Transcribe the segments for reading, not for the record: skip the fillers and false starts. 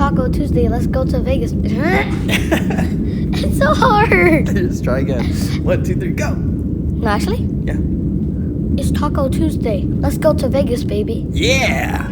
Taco Tuesday. Let's go to Vegas. It's so hard. Just try again. 1, 2, 3, go. No, actually, Yeah. it's Taco Tuesday. Let's go to Vegas, baby. Yeah.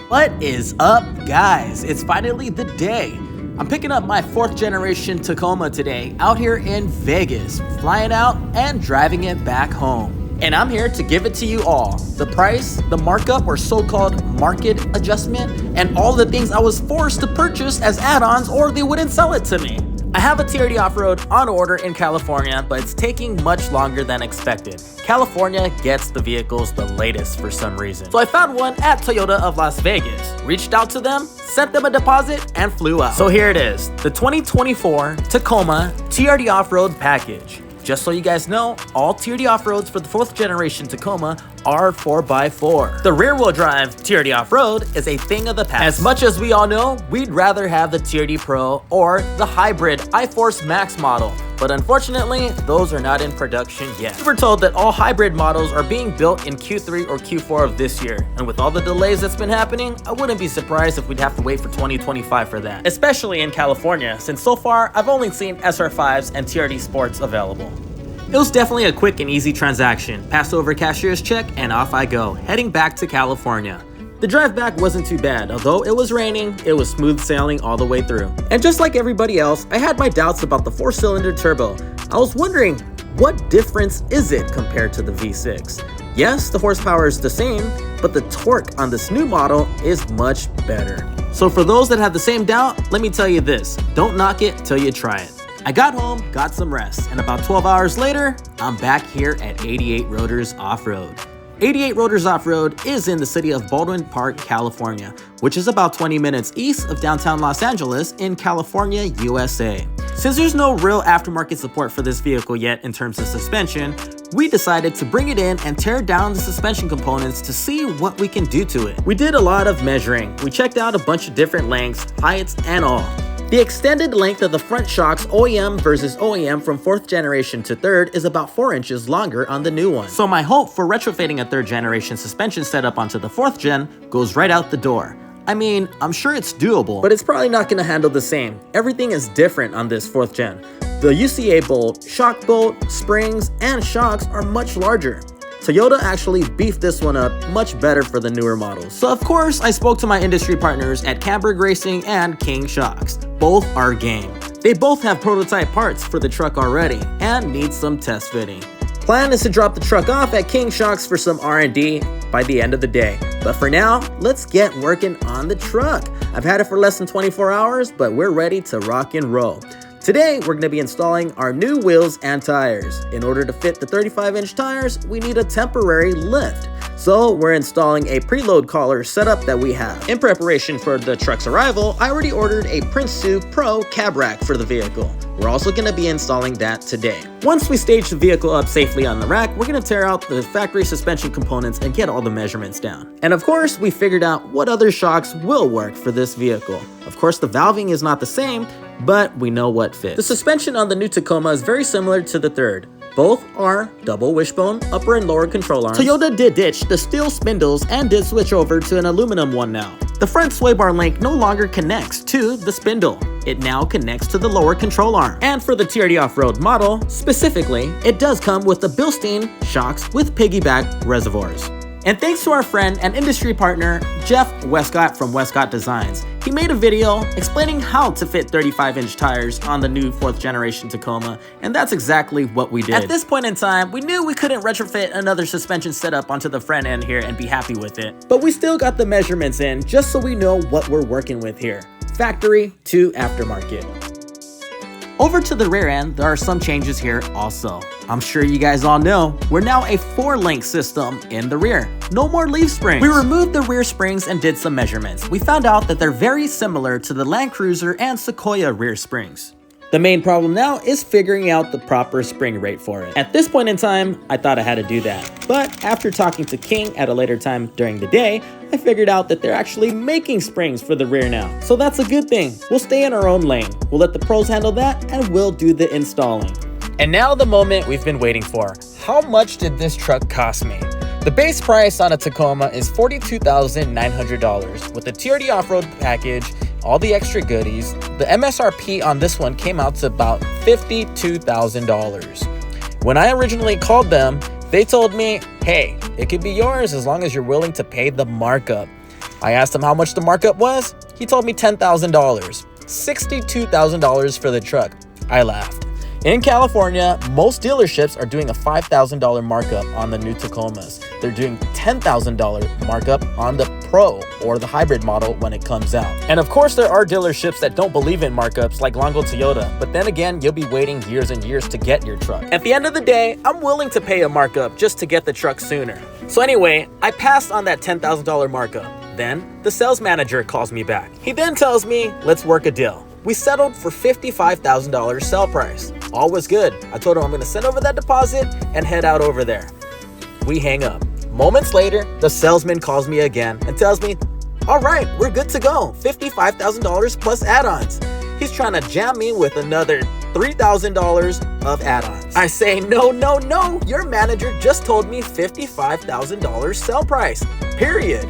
What is up, guys? It's finally the day. I'm picking up my 4th generation Tacoma today out here in Vegas, flying out and driving it back home. And I'm here to give it to you all. The price, the markup or so-called market adjustment, and all the things I was forced to purchase as add-ons or they wouldn't sell it to me. I have a TRD Offroad on order in California, but it's taking much longer than expected. California gets the vehicles the latest for some reason. So I found one at Toyota of Las Vegas, reached out to them, sent them a deposit, and flew out. So here it is, the 2024 Tacoma TRD Offroad package. Just so you guys know, all TRD Offroads for the 4th generation Tacoma are 4x4. The rear-wheel drive TRD Offroad is a thing of the past. As much as we all know, we'd rather have the TRD Pro or the hybrid iForce Max model, but unfortunately, those are not in production yet. We were told that all hybrid models are being built in Q3 or Q4 of this year, and with all the delays that's been happening, I wouldn't be surprised if we'd have to wait for 2025 for that, especially in California, since so far, I've only seen SR5s and TRD Sports available. It was definitely a quick and easy transaction. Passed over cashier's check and off I go, heading back to California. The drive back wasn't too bad, although it was raining, it was smooth sailing all the way through. And just like everybody else, I had my doubts about the 4-cylinder turbo. I was wondering, what difference is it compared to the V6? Yes, the horsepower is the same, but the torque on this new model is much better. So for those that have the same doubt, let me tell you this, don't knock it till you try it. I got home, got some rest, and about 12 hours later, I'm back here at 88 Rotors Offroad. 88 Rotors Offroad is in the city of Baldwin Park, California, which is about 20 minutes east of downtown Los Angeles in California, USA. Since there's no real aftermarket support for this vehicle yet in terms of suspension, we decided to bring it in and tear down the suspension components to see what we can do to it. We did a lot of measuring. We checked out a bunch of different lengths, heights, and all. The extended length of the front shocks OEM versus OEM from 4th generation to 3rd is about 4 inches longer on the new one. So my hope for retrofitting a 3rd generation suspension setup onto the 4th gen goes right out the door. I mean, I'm sure it's doable, but it's probably not going to handle the same. Everything is different on this 4th gen. The UCA bolt, shock bolt, springs, and shocks are much larger. Toyota actually beefed this one up much better for the newer models. So of course, I spoke to my industry partners at Camburg Racing and King Shocks. Both are game. They both have prototype parts for the truck already and need some test fitting. Plan is to drop the truck off at King Shocks for some R&D by the end of the day. But for now, let's get working on the truck. I've had it for less than 24 hours, but we're ready to rock and roll. Today, we're going to be installing our new wheels and tires. In order to fit the 35-inch tires, we need a temporary lift. So we're installing a preload collar setup that we have. In preparation for the truck's arrival, I already ordered a Prinsu Pro cab rack for the vehicle. We're also going to be installing that today. Once we stage the vehicle up safely on the rack, we're going to tear out the factory suspension components and get all the measurements down. And of course, we figured out what other shocks will work for this vehicle. Of course, the valving is not the same, but we know what fits. The suspension on the new Tacoma is very similar to the 3rd. Both are double wishbone, upper and lower control arms. Toyota did ditch the steel spindles and did switch over to an aluminum one now. The front sway bar link no longer connects to the spindle. It now connects to the lower control arm. And for the TRD Offroad model, specifically, it does come with the Bilstein shocks with piggyback reservoirs. And thanks to our friend and industry partner, Jeff Westcott from Westcott Designs. He made a video explaining how to fit 35-inch tires on the new 4th generation Tacoma, and that's exactly what we did. At this point in time, we knew we couldn't retrofit another suspension setup onto the front end here and be happy with it. But we still got the measurements in just so we know what we're working with here. Factory to aftermarket. Over to the rear end, there are some changes here also. I'm sure you guys all know, we're now a 4-link system in the rear. No more leaf springs. We removed the rear springs and did some measurements. We found out that they're very similar to the Land Cruiser and Sequoia rear springs. The main problem now is figuring out the proper spring rate for it. At this point in time, I thought I had to do that. But after talking to King at a later time during the day, I figured out that they're actually making springs for the rear now. So that's a good thing. We'll stay in our own lane. We'll let the pros handle that and we'll do the installing. And now the moment we've been waiting for. How much did this truck cost me? The base price on a Tacoma is $42,900. With the TRD Offroad package, all the extra goodies, the MSRP on this one came out to about $52,000. When I originally called them, they told me, hey, it could be yours as long as you're willing to pay the markup. I asked him how much the markup was. He told me $10,000, $62,000 for the truck. I laughed. In California, most dealerships are doing a $5,000 markup on the new Tacomas. They're doing $10,000 markup on the Pro or the hybrid model when it comes out. And of course, there are dealerships that don't believe in markups like Longo Toyota, but then again, you'll be waiting years and years to get your truck. At the end of the day, I'm willing to pay a markup just to get the truck sooner. So anyway, I passed on that $10,000 markup. Then, the sales manager calls me back. He then tells me, let's work a deal. We settled for $55,000 sell price. All was good. I told him I'm gonna send over that deposit and head out over there. We hang up. Moments later, the salesman calls me again and tells me, all right, we're good to go. $55,000 plus add-ons. He's trying to jam me with another $3,000 of add-ons. I say, no, your manager just told me $55,000 sell price, period.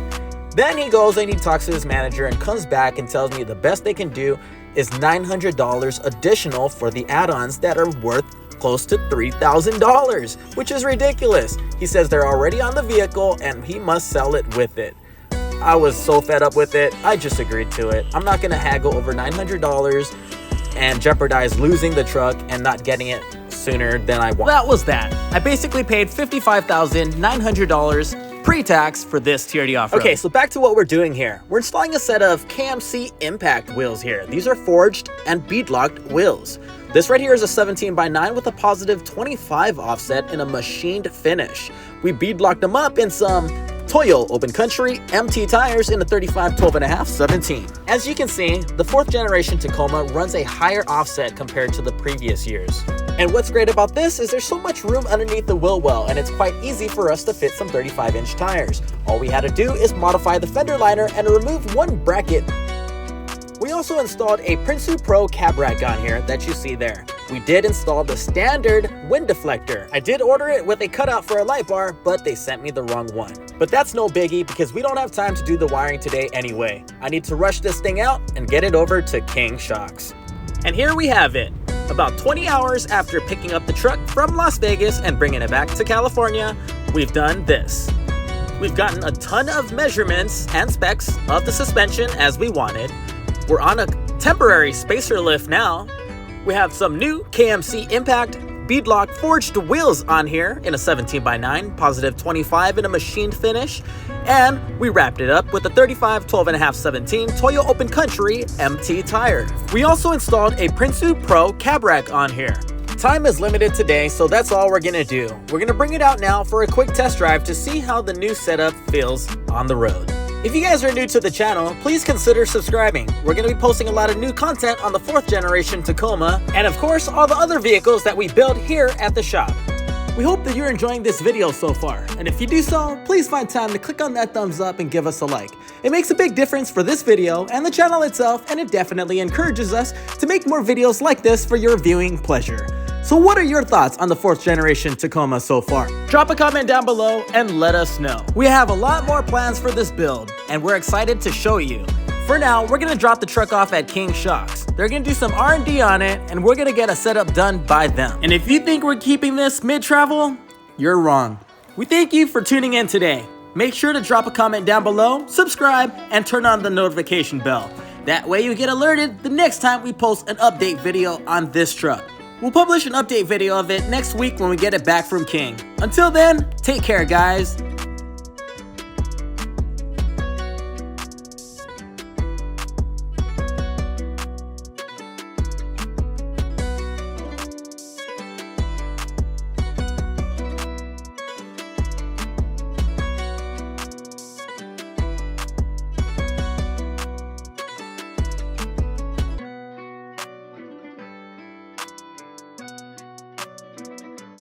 Then he goes and he talks to his manager and comes back and tells me the best they can do is $900 additional for the add-ons that are worth close to $3,000, which is ridiculous. He says they're already on the vehicle and he must sell it with it. I was so fed up with it, I just agreed to it. I'm not gonna haggle over $900 and jeopardize losing the truck and not getting it sooner than I want. That was that. I basically paid $55,900 pre-tax for this TRD Offroad. Okay, so back to what we're doing here. We're installing a set of KMC impact wheels here. These are forged and beadlocked wheels. This right here is a 17x9 with a positive 25 offset in a machined finish. We beadlocked them up in some Toyo Open Country MT tires in a 35 12.5 17. As you can see, the 4th generation Tacoma runs a higher offset compared to the previous years. And what's great about this is there's so much room underneath the wheel well, and it's quite easy for us to fit some 35-inch tires. All we had to do is modify the fender liner and remove one bracket. We also installed a Prinsu Pro cab rack on here that you see there. We did install the standard wind deflector. I did order it with a cutout for a light bar, but they sent me the wrong one. But that's no biggie because we don't have time to do the wiring today anyway. I need to rush this thing out and get it over to King Shocks. And here we have it. About 20 hours after picking up the truck from Las Vegas and bringing it back to California, we've done this. We've gotten a ton of measurements and specs of the suspension as we wanted. We're on a temporary spacer lift now. We have some new KMC impact beadlock forged wheels on here in a 17x9, positive 25 in a machined finish. And we wrapped it up with a 35 12.5 17 Toyo Open Country MT tire. We also installed a Prinsu Pro cab rack on here. Time is limited today, so that's all we're gonna do. We're gonna bring it out now for a quick test drive to see how the new setup feels on the road. If you guys are new to the channel, please consider subscribing. We're going to be posting a lot of new content on the 4th generation Tacoma, and of course, all the other vehicles that we build here at the shop. We hope that you're enjoying this video so far, and if you do so, please find time to click on that thumbs up and give us a like. It makes a big difference for this video and the channel itself, and it definitely encourages us to make more videos like this for your viewing pleasure. So what are your thoughts on the 4th generation Tacoma so far? Drop a comment down below and let us know. We have a lot more plans for this build, and we're excited to show you. For now, we're gonna drop the truck off at King Shocks. They're gonna do some R&D on it, and we're gonna get a setup done by them. And if you think we're keeping this mid-travel, you're wrong. We thank you for tuning in today. Make sure to drop a comment down below, subscribe, and turn on the notification bell. That way you get alerted the next time we post an update video on this truck. We'll publish an update video of it next week when we get it back from King. Until then, take care, guys.